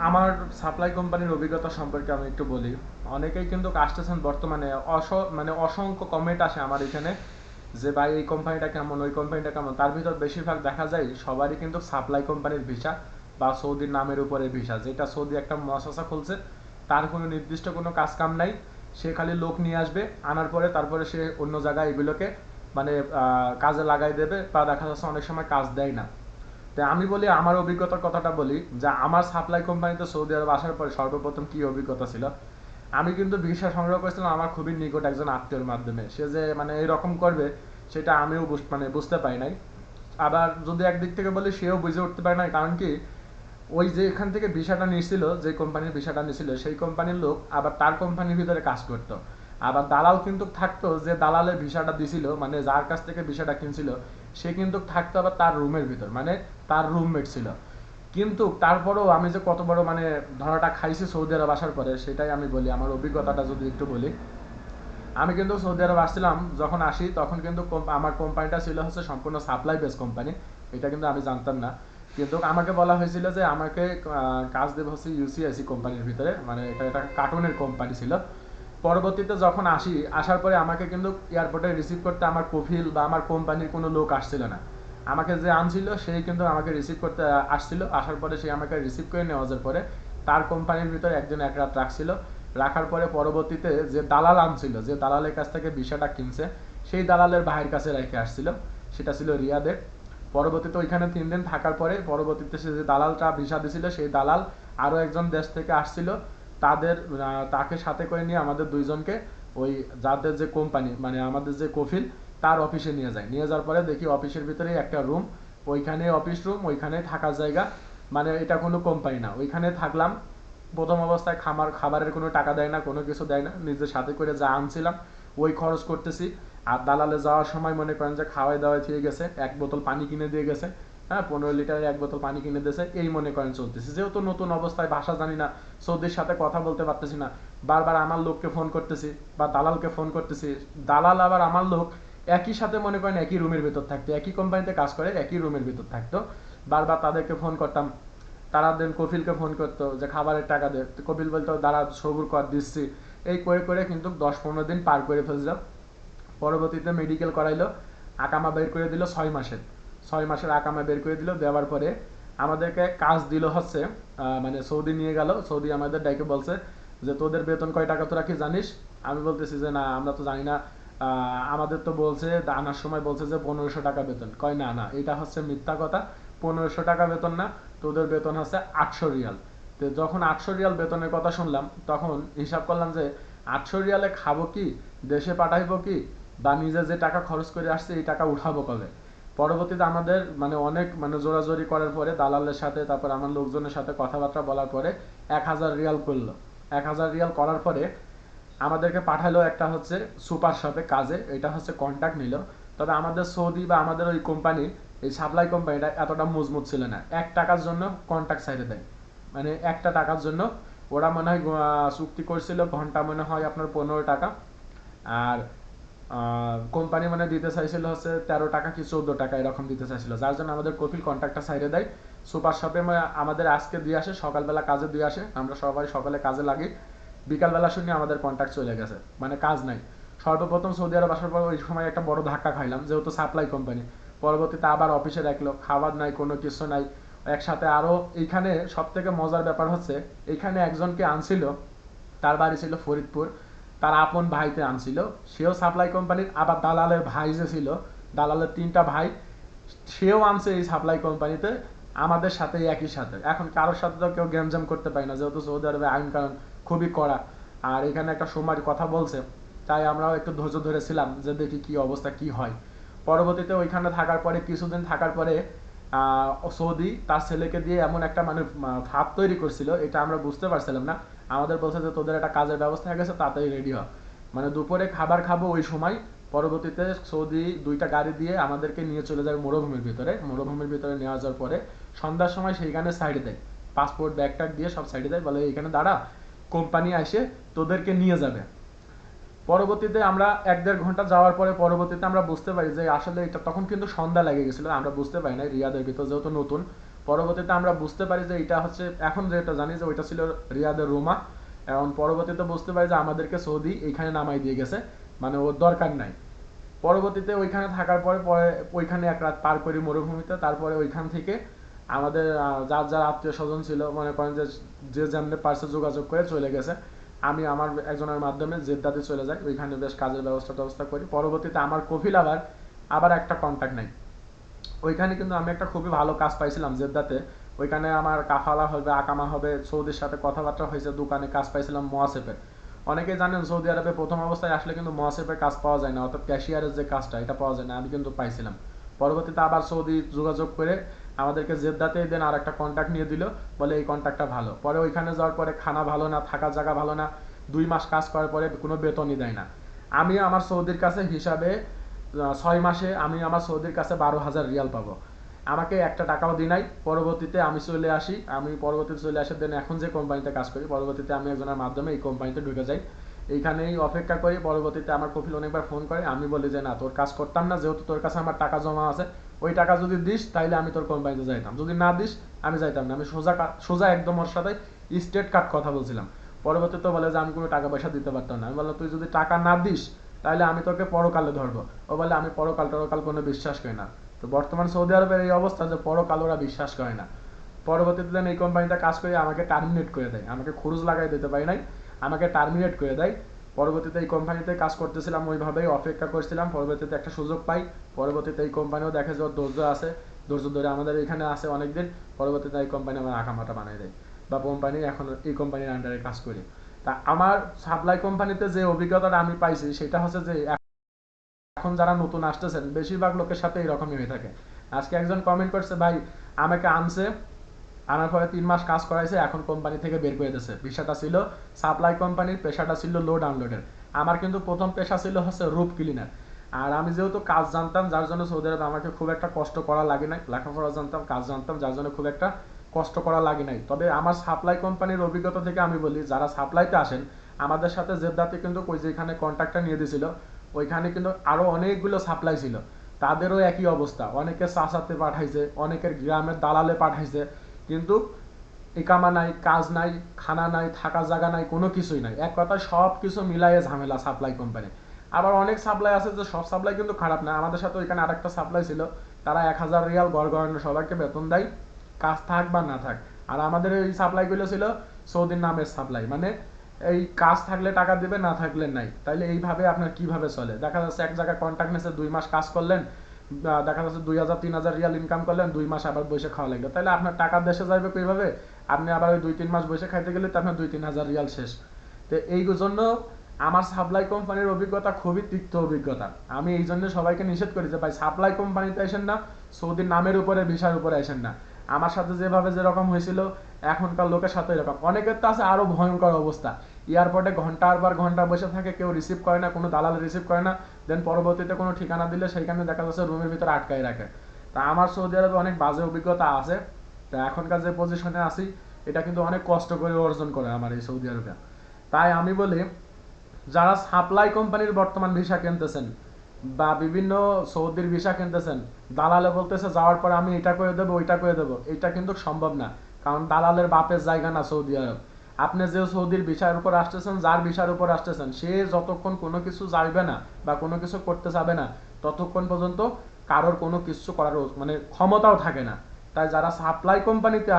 আমার সাপ্লাই কোম্পানির অভিজ্ঞতা সম্পর্কে আমি একটু বলি। অনেকেই কিন্তু আসতেছেন বর্তমানে মানে অসংখ্য কমেন্ট আসে আমার এখানে যে ভাই এই কোম্পানিটা কেমন, ওই কোম্পানিটা কেমন। তার ভিতর বেশিরভাগ দেখা যায় সবারই কিন্তু সাপ্লাই কোম্পানির ভিসা বা সৌদির নামের উপরে ভিসা, যেটা সৌদি একটা মুআসাসা খুলছে, তার কোনো নির্দিষ্ট কোনো কাজ কাম নাই। সে খালি লোক নিয়ে আসবে, আনার পরে তারপরে সে অন্য জায়গায় এগুলোকে মানে কাজে লাগাই দেবে, বা দেখা যাচ্ছে অনেক সময় কাজ দেয় না। তো আমি বলি আমার অভিজ্ঞতার কথাটা বলি, যে আমার সাপ্লাই কোম্পানিতে সৌদি আরব আসার পরে সর্বপ্রথম কি অভিজ্ঞতা ছিল। আমি কিন্তু ভিসা সংগ্রহ করেছিলাম আমার খুবই নিকট একজন আত্মীয়র মাধ্যমে। সে যে মানে এরকম করবে সেটা আমিও মানে বুঝতে পারি নাই। আবার যদি একদিক থেকে বলি, সেও বুঝে উঠতে পারে নাই। কারণ কি, ওই যে এখান থেকে ভিসাটা নিয়েছিল, যে কোম্পানির ভিসাটা নিয়েছিল, সেই কোম্পানির লোক আবার তার কোম্পানির ভিতরে কাজ করতো। আবার দালাল কিন্তু থাকতো, যে দালালের ভিসাটা দিছিল, মানে যার কাছ থেকে ভিসাটা কিনছিল, সে কিন্তু থাকতো আবার তার রুমের ভিতর, মানে তার রুমমেট ছিল। কিন্তু তারপরেও আমি যে কত বড় মানে ধরাটা খাইছি সৌদি আরব আসার পরে, সেটাই আমি বলি। আমার অভিজ্ঞতাটা যদি একটু বলি, আমি কিন্তু সৌদি আরব আসছিলাম, যখন আসি তখন কিন্তু আমার কোম্পানিটা ছিল হচ্ছে সম্পূর্ণ সাপ্লাই বেস কোম্পানি। এটা কিন্তু আমি জানতাম না। কিন্তু আমাকে বলা হয়েছিল যে আমাকে কাজ দেবে হচ্ছে ইউসিআইসি কোম্পানির ভিতরে, মানে এটা একটা কার্টুনের কোম্পানি ছিল। পরবর্তীতে যখন আসার পরে আমাকে কিন্তু এয়ারপোর্টে রিসিভ করতে আমার কফিল বা আমার কোম্পানির কোনো লোক আসছিল না। আমাকে যে আনছিল সেই কিন্তু আমাকে রিসিভ করতে আসছিল। আসার পরে সে আমাকে রিসিভ করে নেওয়ার পরে তার কোম্পানির ভিতরে একজন এক রাত রাখছিল। রাখার পরে পরবর্তীতে যে দালাল আনছিল, যে দালালের কাছ থেকে ভিসাটা কিনছে, সেই দালালের ভাইয়ের কাছে রেখে আসছিল। সেটা ছিল রিয়াদের। পরবর্তীতে ওইখানে 3 দিন থাকার পরে পরবর্তীতে সে যে দালালটা ভিসা দিছিল, সেই দালাল আরও একজন দেশ থেকে আসছিল। তাকে সাথে করে নিয়ে আমাদের দুইজনকে ওই যাদের যে কোম্পানি, মানে আমাদের যে কফিল, তার অফিসে নিয়ে যাওয়ার পরে দেখি অফিসের ভিতরেই একটা রুম, ওইখানে অফিস রুম, ওইখানে থাকার জায়গা। মানে এটা কোনো কোম্পানি না, ওইখানে থাকলাম। প্রথম অবস্থায় খাবারের কোনো টাকা দেয় না, কোনো কিছু দেয় না, নিজের সাথে করে যা আনছিলাম ওই খরচ করতেছি। আর দালালে যাওয়ার সময় মনে করেন যে খাওয়াই দাওয়াই দিয়ে গেছে, 1 বোতল পানি কিনে দিয়ে গেছে। হ্যাঁ, 15 লিটারের 1 বোতল পানি কিনে দিয়েছে, এই মনে করেন চলতেছে। যেহেতু নতুন অবস্থায়, ভাষা জানি না, সৌদির সাথে কথা বলতে পারতেছি না, বারবার আমার লোককে ফোন করতেছি বা দালালকে ফোন করতেছি। দালাল আবার আমার লোক একই সাথে মনে করেন একই রুমের ভিতর থাকতো, একই কোম্পানিতে কাজ করে একই রুমের ভিতর থাকতো। বারবার তাদেরকে ফোন করতাম। তারা দেন কফিলকে ফোন করতো যে খাবারের টাকা দে, কফিল বলতো দাঁড়া সবুর কর, দিচ্ছি। এই করে করে কিন্তু 10-15 দিন পার করে ফেলছিলাম। পরবর্তীতে মেডিকেল করাইলো, আকামা বের করে দিল 6 মাসের। 6 মাসের আকামা বের করে দিল। দেওয়ার পরে আমাদেরকে কাজ দিল হচ্ছে মানে সৌদি নিয়ে গেল। সৌদি আমাদের ডাইকে বলছে যে তোদের বেতন কয় টাকা তোরা কি জানিস? আমি বলতেছি যে না, আমরা তো জানি না। আমাদের তো বলছে, আনার সময় বলছে যে 1500 টাকা বেতন। কয় না না, এটা হচ্ছে মিথ্যা কথা। 1500 টাকা বেতন না, তোদের বেতন হচ্ছে 800 রিয়াল। তো যখন 800 রিয়াল বেতনের কথা শুনলাম, তখন হিসাব করলাম যে 800 রিয়ালে খাবো কি, দেশে পাঠাইবো কি, বা নিজে যে টাকা খরচ করে আসছে এই টাকা উঠাবো কবে? পরবর্তীতে আমাদের মানে অনেক মানে জোরাজোরি করার পরে দালালের সাথে, তারপর আমার লোকজনের সাথে কথাবার্তা বলার পরে 1000 রিয়াল করলো। 1000 রিয়াল করার পরে আমাদেরকে পাঠালো একটা হচ্ছে সুপার শপে কাজে, এটা হচ্ছে কন্ট্যাক্ট নিল। তবে আমাদের সৌদি বা আমাদের ওই কোম্পানি, এই সাপ্লাই কোম্পানিটা এতটা মজবুত ছিল না। 1 টাকার জন্য কন্ট্যাক্ট সাইডে দেয়, মানে একটা টাকার জন্য। ওরা মনে হয় চুক্তি করছিল ঘন্টা মনে হয় আপনার 15 টাকা। আর কোম্পানি মানে দিতে চাইছিল হচ্ছে 13 টাকা কি 14 টাকা এরকম দিতে চাইছিল, যার জন্য আমাদের কফিল কন্ট্রাক্টটা সাইডে দেয়। সুপার শপে আমাদের আজকে দিয়ে আসে, সকালবেলা কাজে দিয়ে আসে, আমরা সবাই সকালে কাজে লাগি। বিকালবেলা শুনি আমাদের কন্ট্রাক্ট চলে গেছে, মানে কাজ নাই। সর্বপ্রথম সৌদি আরব আসার পর ওই সময় একটা বড় ধাক্কা খাইলাম, যেহেতু সাপ্লাই কোম্পানি। পরবর্তীতে আবার অফিসে রাখলো, খাবার নাই, কোনো কিছু নাই। একসাথে আরও এইখানে সব থেকে মজার ব্যাপার হচ্ছে, এইখানে একজনকে আনছিল, তার বাড়ি ছিল ফরিদপুর। তার আপন ভাইতে আনছিল, সেও সাপ্লাই কোম্পানির। আবার দালালের ভাই যে ছিল, দালালের 3টা ভাই, সেও আনছে এই সাপ্লাই কোম্পানিতে আমাদের সাথে একই সাথে। এখন কারোর সাথে তো কেউ গ্যামজাম করতে পারে না, যেহেতু সৌদি আরবে আইন কানুন খুবই কড়া। আর এখানে একটা সময়ের কথা বলছে, তাই আমরাও একটু ধৈর্য ধরেছিলাম যে দেখি কি অবস্থা কি হয়। পরবর্তীতে ওইখানে থাকার পরে, কিছুদিন থাকার পরে সৌদি তার ছেলেকে দিয়ে এমন একটা মানে ভাব তৈরি করছিল, এটা আমরা বুঝতে পারছিলাম না। আমাদের বলছে যে তোদের একটা কাজের ব্যবস্থা হয়ে গেছে, তাড়াতাড়ি রেডি হ। মানে দুপুরে খাবার খাবো ওই সময়। পরবর্তীতে সৌদি 2টা গাড়ি দিয়ে আমাদেরকে নিয়ে চলে যায় মরুভূমির ভিতরে। মরুভূমির ভিতরে নেওয়া যাওয়ার পরে সন্ধ্যার সময় সেইখানে সাইডে দেয়, পাসপোর্ট ব্যাগ ট্যাগ দিয়ে সব সাইডে দেয়, বলে এইখানে দাঁড়া, কোম্পানি আসে তোদেরকে নিয়ে যাবে। পরবর্তীতে আমরা 1-1.5 ঘন্টা যাওয়ার পরে পরবর্তীতে আমরা বুঝতে পারি যে আসলে এটা, তখন কিন্তু সন্ধ্যা লেগে গেছিলো, আমরা বুঝতে পারি না রিয়াদের ভিতর যেহেতু নতুন। পরবর্তীতে আমরা বুঝতে পারি যে এটা হচ্ছে, এখন যেটা জানি যে ওইটা ছিল রিয়াদের রুমা। এখন পরবর্তীতে বুঝতে পারি যে আমাদেরকে সৌদি এইখানে নামাই দিয়ে গেছে, মানে ওর দরকার নাই। পরবর্তীতে ওইখানে থাকার পরে পরে ওইখানে এক রাত পার করি মরুভূমিতে। তারপরে ওইখান থেকে আমাদের যার যার আত্মীয় স্বজন ছিল, মনে করেন যে যে যেমনি পারছে যোগাযোগ করে চলে গেছে। আমি আমার একজনের মাধ্যমে জেদ্দাতে চলে যাই, ওইখানে বেশ কাজের ব্যবস্থা করি। পরবর্তীতে আমার কফিল আবার আবার একটা কন্ট্যাক্ট নাই ওইখানে, কিন্তু আমি একটা খুবই ভালো কাজ পাইছিলাম জেদ্দাতে। ওইখানে আমার কাফালা হবে, আকামা হবে, সৌদির সাথে কথাবার্তা হয়েছে, দোকানে কাজ পাইছিলাম মোয়াসেফের। অনেকেই জানেন সৌদি আরবে প্রথম অবস্থায় আসলে কিন্তু মোয়াসেফের কাজ পাওয়া যায় না, অর্থাৎ ক্যাশিয়ারের যে কাজটা এটা পাওয়া যায় না, আমি কিন্তু পাইছিলাম। পরবর্তীতে আবার সৌদি যোগাযোগ করে আমাদেরকে জেদ্দাতে দেন আর একটা কন্ট্যাক্ট নিয়ে দিল, বলে এই কন্ট্যাক্টটা ভালো। পরে ওইখানে যাওয়ার পরে খানা ভালো না, থাকার জায়গা ভালো না, 2 মাস কাজ করার পরে কোনো বেতনই দেয় না। আমি আমার সৌদির কাছে হিসাবে 6 মাসে আমি আমার সৌদির কাছে 12,000 রিয়াল পাবো, আমাকে একটা টাকাও দিই নাই। পরবর্তীতে আমি চলে আসি, দেন এখন যে কোম্পানিতে কাজ করি, পরবর্তীতে আমি একজনের মাধ্যমে এই কোম্পানিতে ঢুকে যাই। এইখানেই অপেক্ষা করি। পরবর্তীতে আমার কফিল অনেকবার ফোন করে, আমি বলি যে না, তোর কাজ করতাম না, যেহেতু তোর কাছে আমার টাকা জমা আছে, ওই টাকা যদি দিস তাইলে আমি তোর কোম্পানিতে যাইতাম, যদি না দিস আমি যাইতাম না। আমি সোজা একদম ওর সাথে স্ট্রেট কাট কথা বলছিলাম। পরবর্তীতে বলে যে আমি কোনো টাকা পয়সা দিতে পারতাম না। আমি বললাম তুই যদি টাকা না দিস তাহলে আমি তোকে পরকালে ধরবো। ও বলে আমি পরকাল টরকাল কোনো বিশ্বাস করি না। তো বর্তমান সৌদি আরবের এই অবস্থা যে পরকাল ওরা বিশ্বাস করে না। পরবর্তীতে এই কোম্পানিতে কাজ করে আমাকে টার্মিনেট করে দেয়, আমাকে খরচ লাগাই দিতে পারি নাই, আমাকে টার্মিনেট করে দেয়। পরবর্তীতে এই কোম্পানিতে কাজ করতেছিলাম, ওইভাবেই অপেক্ষা করছিলাম। পরবর্তীতে একটা সুযোগ পাই, পরবর্তীতে এই কোম্পানিও দেখে যে ওর ধৈর্য আছে, ধৈর্য ধরে আমাদের এখানে আসে অনেকদিন। পরবর্তীতে এই কোম্পানি আমার আকামাটা বানাই দেয়, বা কোম্পানি এখন এই কোম্পানির আন্ডারে কাজ করি। তা আমার সাপ্লাই কোম্পানিতে যে অভিজ্ঞতাটা আমি পাইছি সেটা হচ্ছে যে এখন যারা নতুন আসতেছেন বেশিরভাগ লোকের সাথে এরকমই হয়ে থাকে। আজকে একজন কমেন্ট করছে, ভাই আমাকে আনছে, আনার পরে 3 মাস কাজ করাইছে, এখন কোম্পানি থেকে বের করে দিয়েছে। পেশাটা ছিল সাপ্লাই কোম্পানির, পেশাটা ছিল লোড আনলোডের। আমার কিন্তু প্রথম পেশা ছিল হচ্ছে রুফ ক্লিনার। আর আমি যেহেতু কাজ জানতাম, যার জন্য সৌদি আরবে আমাকে খুব একটা কষ্ট করা লাগে নাই, লেখাপড়া জানতাম, কাজ জানতাম, যার জন্য খুব একটা কষ্ট করা লাগে নাই। তবে আমার সাপ্লাই কোম্পানির অভিজ্ঞতা থেকে আমি বলি, যারা সাপ্লাইতে আসেন আমাদের সাথে জেদ্দাতে কিন্তু ওই যেখানে কন্ট্রাক্টটা নিয়ে দিয়েছিল ওইখানে কিন্তু আরো অনেকগুলো সাপ্লাই ছিল, তাদেরও একই অবস্থা। অনেকে চাচাতে পাঠাইছে, অনেকের গ্রামের দালালে পাঠাইছে, কিন্তু ইকামা নাই, কাজ নাই, খানা নাই, থাকার জায়গা নাই, কোনো কিছুই নাই। এক কথায় সব কিছু মিলাইয়ে ঝামেলা সাপ্লাই কোম্পানি। আবার অনেক সাপ্লাই আছে যে সব সাপ্লাই কিন্তু খারাপ না। আমাদের সাথে ওইখানে আরেকটা সাপ্লাই ছিল, তারা 1,000 রিয়াল গড় গড়ানো সবাইকে বেতন দেয়, কাজ থাক বা না থাক। আর আমাদের এই সাপ্লাইগুলো ছিল সৌদির নামের সাপ্লাই, মানে এই কাজ থাকলে টাকা দিবে, না থাকলে নাই। তাইলে এইভাবে আপনার কিভাবে চলে? দেখা যাচ্ছে এক জায়গায় কন্ট্রাক্ট নিয়েছে, 2 মাস কাজ করলেন, দেখা যাচ্ছে 2,000-3,000 রিয়াল ইনকাম করলেন, 2 মাস আবার বসে খাওয়া লাগলো, তাহলে আপনার টাকা দেশে যাবে কিভাবে? আপনি আবার ওই 2-3 মাস বসে খাইতে গেলে তো আপনার 2-3 হাজার রিয়াল শেষ। তো এই জন্য আমার সাপ্লাই কোম্পানির অভিজ্ঞতা খুবই তিক্ত অভিজ্ঞতা। আমি এই জন্য সবাইকে নিষেধ করি যে ভাই সাপ্লাই কোম্পানিতে আসেন না, সৌদির নামের উপরে ভিসার উপরে আসেন না। আমার সাথে যেভাবে যেরকম হয়েছিল এখনকার লোকের সাথে এরকম। অনেকের তো আছে আরো ভয়ঙ্কর অবস্থা, এয়ারপোর্টে ঘন্টার পর ঘন্টা বসে থাকে, কেউ রিসিভ করে না, কোনো দালাল রিসিভ করে না, দেন পরবর্তীতে কোনো ঠিকানা দিলে সেইখানে দেখা যাচ্ছে রুমের ভিতরে আটকাই রাখে। তা আমার সৌদি আরবে অনেক বাজে অভিজ্ঞতা আছে। তা এখনকার যে পজিশনে আছি এটা কিন্তু অনেক কষ্ট করে অর্জন করে আমার এই সৌদি আরবে। তাই আমি বলি, যারা সাপ্লাই কোম্পানির বর্তমান ভিসা কিনতেছেন বা বিভিন্ন সৌদির ভিসা কিনতেছেন, দালালে বলতেছে যাওয়ার পর আমি এটা করে দেবো, ওইটা করে দেবো, এটা কিন্তু সম্ভব না। কারণ দালালের বাপের জায়গা না সৌদি আরব। আপনি যে সৌদির ভিসার উপর আসতেছেন, যার ভিসার উপর আসতেছেন, সে যতক্ষণ কোনো কিছু চাইবে না বা কোনো কিছু করতে চাবে না, ততক্ষণ পর্যন্ত কারোর কোনো কিছু করার মানে ক্ষমতাও থাকে না। তাই যারা সাপ্লাই কোম্পানিতে